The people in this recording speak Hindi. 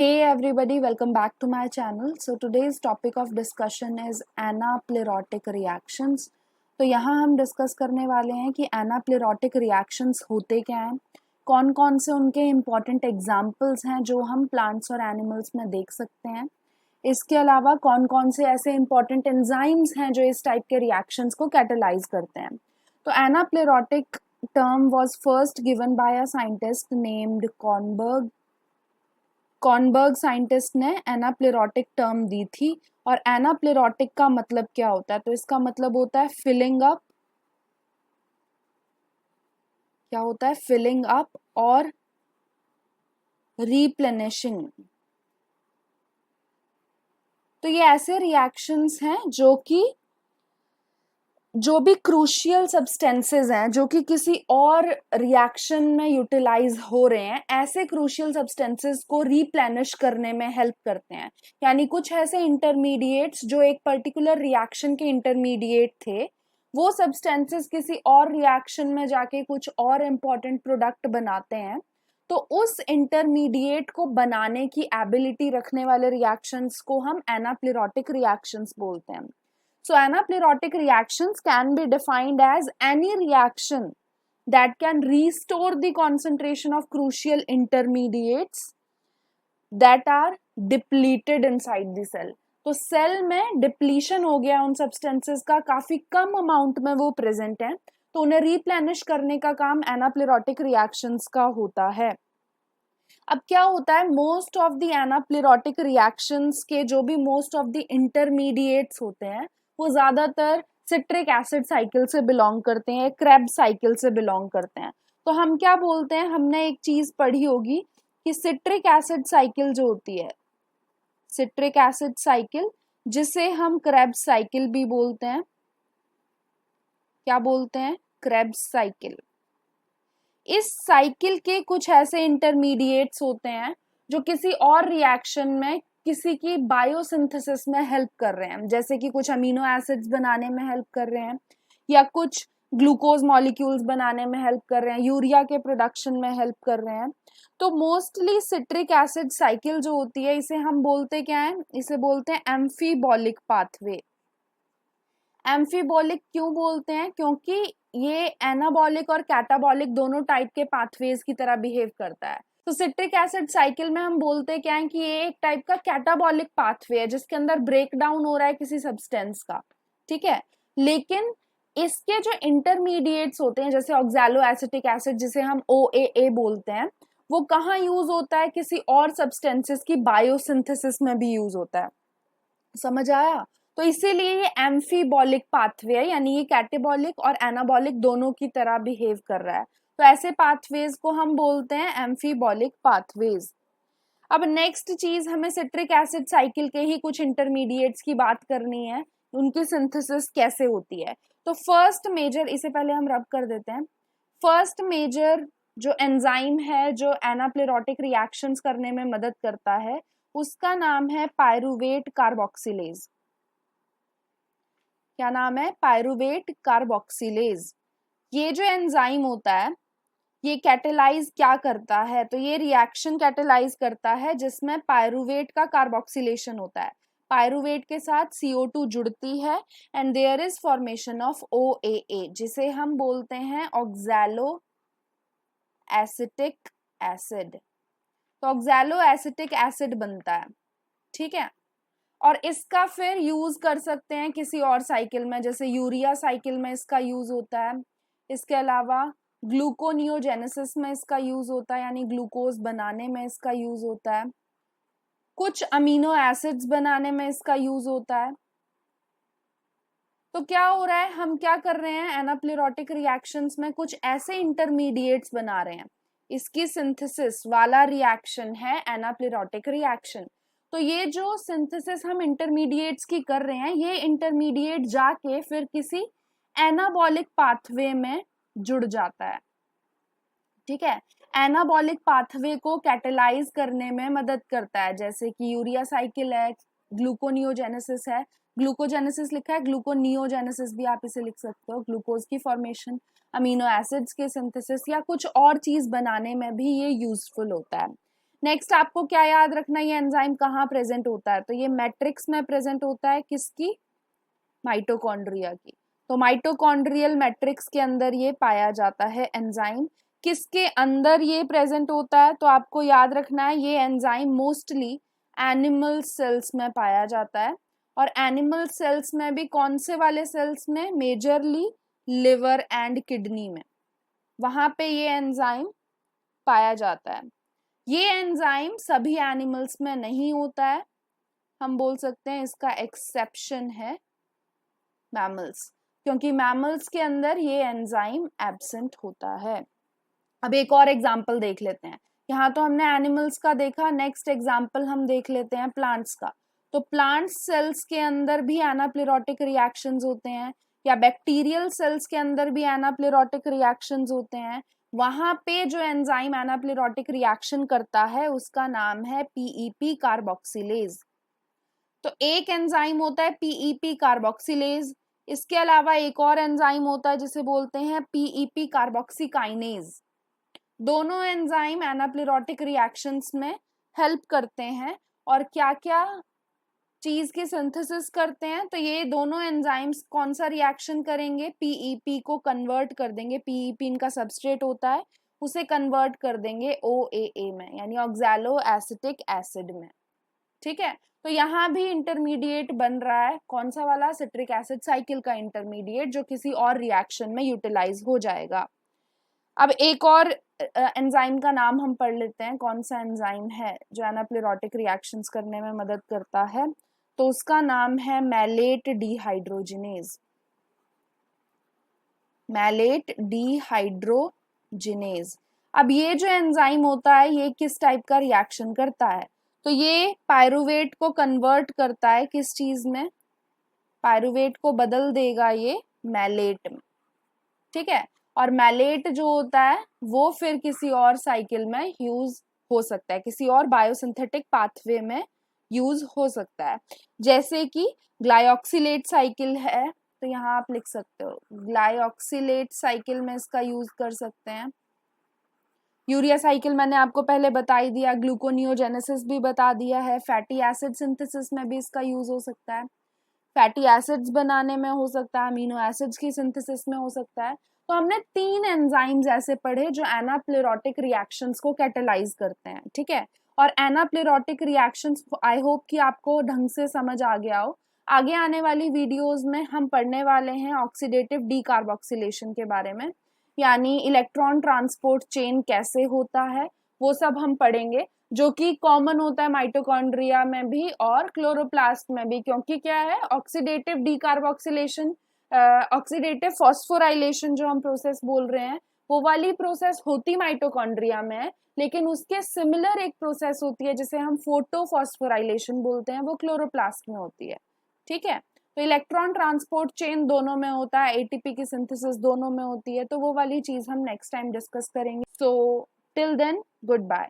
Hey everybody, welcome back to my channel. So today's topic of discussion is anaplerotic reactions. तो यहाँ हम डिस्कस करने वाले हैं कि एनाप्लेरोटिक रिएक्शंस होते क्या हैं, कौन कौन से उनके इम्पॉर्टेंट एग्जाम्पल्स हैं जो हम प्लांट्स और एनिमल्स में देख सकते हैं। इसके अलावा कौन कौन से ऐसे इम्पॉर्टेंट एंजाइम्स हैं जो इस टाइप के रिएक्शंस को कैटेलाइज करते हैं। तो anaplerotic term was first given by a scientist named Kornberg scientist ने एनाप्लेरोटिक टर्म दी थी। और एनाप्लेरोटिक का मतलब क्या होता है? तो इसका मतलब होता है फिलिंग अप। क्या होता है? फिलिंग अप और रिप्लेनिशिंग। तो ये ऐसे रिएक्शंस हैं जो भी क्रूशियल सब्सटेंसेस हैं जो कि किसी और रिएक्शन में यूटिलाइज हो रहे हैं, ऐसे क्रूशियल सब्सटेंसेस को रिप्लेनिश करने में हेल्प करते हैं। यानी कुछ ऐसे इंटरमीडिएट्स जो एक पर्टिकुलर रिएक्शन के इंटरमीडिएट थे, वो सब्सटेंसेस किसी और रिएक्शन में जाके कुछ और इम्पोर्टेंट प्रोडक्ट बनाते हैं। तो उस इंटरमीडिएट को बनाने की एबिलिटी रखने वाले रिएक्शंस को हम एनाप्लेरोटिक रिएक्शंस बोलते हैं। So anaplerotic reactions can be defined as any reaction that can restore the concentration of crucial intermediates that are depleted inside the cell. तो सेल में डिप्लीशन हो गया उन सब्सटेंसेस का, काफी कम अमाउंट में वो प्रेजेंट है, तो उन्हें रिप्लेनिश करने का काम एनाप्लेरोटिक रिएक्शंस का होता है। अब क्या होता है, मोस्ट ऑफ द एनाप्लेरोटिक रिएक्शंस के जो भी मोस्ट ऑफ द इंटरमीडिएट्स होते हैं वो ज्यादातर सिट्रिक एसिड साइकिल से बिलोंग करते हैं, क्रेब्स साइकिल से बिलोंग करते हैं। तो हम क्या बोलते हैं, हमने एक चीज पढ़ी होगी कि सिट्रिक एसिड साइकिल जो होती है, सिट्रिक एसिड साइकिल, जिसे हम क्रेब्स साइकिल भी बोलते हैं। क्या बोलते हैं? Krebs cycle. इस साइकिल के कुछ ऐसे इंटरमीडिएट्स होते हैं जो किसी और रिएक्शन में किसी की बायोसिंथेसिस में हेल्प कर रहे हैं, जैसे कि कुछ अमीनो एसिड्स बनाने में हेल्प कर रहे हैं, या कुछ ग्लूकोज मॉलिक्यूल्स बनाने में हेल्प कर रहे हैं, यूरिया के प्रोडक्शन में हेल्प कर रहे हैं। तो मोस्टली सिट्रिक एसिड साइकिल जो होती है, इसे हम बोलते क्या है? इसे बोलते हैं एम्फीबॉलिक पाथवे। एम्फीबॉलिक क्यों बोलते हैं? क्योंकि ये एनाबॉलिक और कैटाबॉलिक दोनों टाइप के पाथवेज की तरह बिहेव करता है। तो सिट्रिक एसिड साइकिल में हम बोलते क्या है कि ये एक टाइप का कैटाबॉलिक पाथवे है जिसके अंदर ब्रेक डाउन हो रहा है किसी सब्सटेंस का, ठीक है। लेकिन इसके जो इंटरमीडिएट्स होते हैं, जैसे ऑक्सैलो एसिटिक एसिड जिसे हम OAA बोलते हैं, वो कहाँ यूज होता है? किसी और सब्सटेंसेस की बायोसिंथेसिस में भी यूज होता है। समझ आया? तो इसीलिए ये एम्फीबॉलिक पाथवे है, यानी ये कैटेबॉलिक और एनाबॉलिक दोनों की तरह बिहेव कर रहा है। तो ऐसे पाथवेज को हम बोलते हैं एम्फीबॉलिक पाथवेज। अब नेक्स्ट चीज, हमें सिट्रिक एसिड साइकिल के ही कुछ इंटरमीडिएट्स की बात करनी है, उनकी सिंथेसिस कैसे होती है। तो फर्स्ट मेजर, इसे पहले हम रब कर देते हैं, फर्स्ट मेजर जो एंजाइम है जो एनाप्लेरोटिक रिएक्शंस करने में मदद करता है, उसका नाम है पायरुवेट कार्बोक्सिलेज। क्या नाम है? Pyruvate carboxylase. ये जो एंजाइम होता है, ये कैटेलाइज क्या करता है? तो ये रिएक्शन कैटेलाइज करता है जिसमें पायरुवेट का कार्बोक्सिलेशन होता है। पायरुवेट के साथ CO2 जुड़ती है and there is formation of OAA, जिसे हम बोलते हैं ऑक्सैलो एसिटिक एसिड। तो ऑक्सैलो एसिटिक एसिड बनता है, ठीक है। और इसका फिर यूज कर सकते हैं किसी और साइकिल में, जैसे यूरिया साइकिल में इसका यूज होता है। इसके अलावा ग्लूकोनियोजेनेसिस में इसका यूज होता है, यानी ग्लूकोज बनाने में इसका यूज होता है। कुछ अमीनो एसिड्स बनाने में इसका यूज होता है। तो क्या हो रहा है, हम क्या कर रहे हैं, एनाप्लेरोटिक रिएक्शंस में कुछ ऐसे इंटरमीडिएट्स बना रहे हैं, इसकी सिंथेसिस वाला रिएक्शन है एनाप्लेरोटिक रिएक्शन। तो ये जो सिंथेसिस हम इंटरमीडिएट्स की कर रहे हैं, ये इंटरमीडिएट जाके फिर किसी एनाबॉलिक पाथवे में जुड़ जाता है, ठीक है। एनाबॉलिक पाथवे को कैटेलाइज करने में मदद करता है, जैसे कि यूरिया साइकिल है, ग्लूकोनियोजेनेसिस है, ग्लूकोजेनेसिस लिखा है, ग्लूकोनियोजेनेसिस भी आप इसे लिख सकते हो, ग्लूकोज की फॉर्मेशन, अमीनो एसिड्स के सिंथेसिस या कुछ और चीज बनाने में भी ये यूजफुल होता है। नेक्स्ट आपको क्या याद रखना है, ये एंजाइम कहाँ प्रेजेंट होता है, तो ये मैट्रिक्स में प्रेजेंट होता है, किसकी, माइटोकॉन्ड्रिया की। तो माइटोकॉन्ड्रियल मैट्रिक्स के अंदर ये पाया जाता है एंजाइम। किसके अंदर ये प्रेजेंट होता है, तो आपको याद रखना है ये एंजाइम मोस्टली एनिमल सेल्स में पाया जाता है। और एनिमल सेल्स में भी कौन से वाले सेल्स में, मेजरली लिवर एंड किडनी में, वहां पे ये एंजाइम पाया जाता है। ये एंजाइम सभी एनिमल्स में नहीं होता है, हम बोल सकते हैं इसका एक्सेप्शन है मैमल्स, क्योंकि मैमल्स के अंदर ये एंजाइम एब्सेंट होता है। अब एक और एग्जांपल देख लेते हैं। यहाँ तो हमने एनिमल्स का देखा, नेक्स्ट एग्जांपल हम देख लेते हैं प्लांट्स का। तो प्लांट सेल्स के अंदर भी एनाप्लेरोटिक रिएक्शंस होते हैं, या बैक्टीरियल सेल्स के अंदर भी एनाप्लेरोटिक रिएक्शंस होते हैं। वहां पे जो एंजाइम एनाप्लेरोटिक रिएक्शन करता है उसका नाम है पीईपी कार्बोक्सिलेज। तो एक एंजाइम होता है पीईपी कार्बोक्सिलेज, इसके अलावा एक और एंजाइम होता है जिसे बोलते हैं पीईपी कार्बोक्सीकाइनेज। दोनों एंजाइम एनाप्लेरोटिक रिएक्शंस में हेल्प करते हैं। और क्या क्या चीज की सिंथेसिस करते हैं, तो ये दोनों एंजाइम्स कौन सा रिएक्शन करेंगे, पीईपी को कन्वर्ट कर देंगे, पीईपी इनका सबस्ट्रेट होता है, उसे कन्वर्ट कर देंगे ओएए में, यानी ऑक्सैलो एसिटिक एसिड में। ठीक है, तो यहाँ भी इंटरमीडिएट बन रहा है, कौन सा वाला, सिट्रिक एसिड साइकिल का इंटरमीडिएट, जो किसी और रिएक्शन में यूटिलाइज हो जाएगा। अब एक और एंजाइम का नाम हम पढ़ लेते हैं, कौन सा एंजाइम है जो एनाप्लेरोटिक रिएक्शंस करने में मदद करता है, तो उसका नाम है मैलेट डिहाइड्रोजिनेज। Mallet dehydrogenase. अब ये जो एंजाइम होता है ये किस टाइप का रिएक्शन करता है, तो ये पायरुवेट को कन्वर्ट करता है किस चीज में, पायरुवेट को बदल देगा ये मैलेट में। ठीक है, और मैलेट जो होता है वो फिर किसी और साइकिल में यूज हो सकता है, किसी और बायोसिंथेटिक पाथवे में यूज हो सकता है। जैसे कि ग्लाइऑक्सिलेट साइकिल है, तो यहाँ आप लिख सकते हो ग्लाइऑक्सिलेट साइकिल में इसका यूज कर सकते हैं। यूरिया साइकिल मैंने आपको पहले बता ही दिया, ग्लूकोनियोजेनेसिस भी बता दिया है। फैटी एसिड सिंथेसिस में भी इसका यूज हो सकता है, फैटी एसिड्स बनाने में हो सकता है, अमीनो एसिड्स की सिंथेसिस में हो सकता है। तो हमने 3 एंजाइम्स ऐसे पढ़े जो एनाप्लेरोटिक रिएक्शंस को कैटेलाइज करते हैं। ठीक है, और एनाप्लेरोटिक रिएक्शंस आई होप कि आपको ढंग से समझ आ गया हो। आगे आने वाली वीडियोस में हम पढ़ने वाले हैं ऑक्सीडेटिव डीकार्बोक्सिलेशन के बारे में, यानी इलेक्ट्रॉन ट्रांसपोर्ट चेन कैसे होता है वो सब हम पढ़ेंगे, जो कि कॉमन होता है माइटोकॉन्ड्रिया में भी और क्लोरोप्लास्ट में भी। क्योंकि क्या है, ऑक्सीडेटिव डीकार्बोक्सिलेशन, ऑक्सीडेटिव फॉस्फोराइलेशन जो हम प्रोसेस बोल रहे हैं, वो वाली प्रोसेस होती माइटोकॉन्ड्रिया में है, लेकिन उसके सिमिलर एक प्रोसेस होती है जिसे हम फोटोफॉस्फोराइलेशन बोलते हैं, वो क्लोरोप्लास्ट में होती है। ठीक है, तो इलेक्ट्रॉन ट्रांसपोर्ट चेन दोनों में होता है, एटीपी की सिंथेसिस दोनों में होती है, तो वो वाली चीज हम नेक्स्ट टाइम डिस्कस करेंगे। So till then, good bye.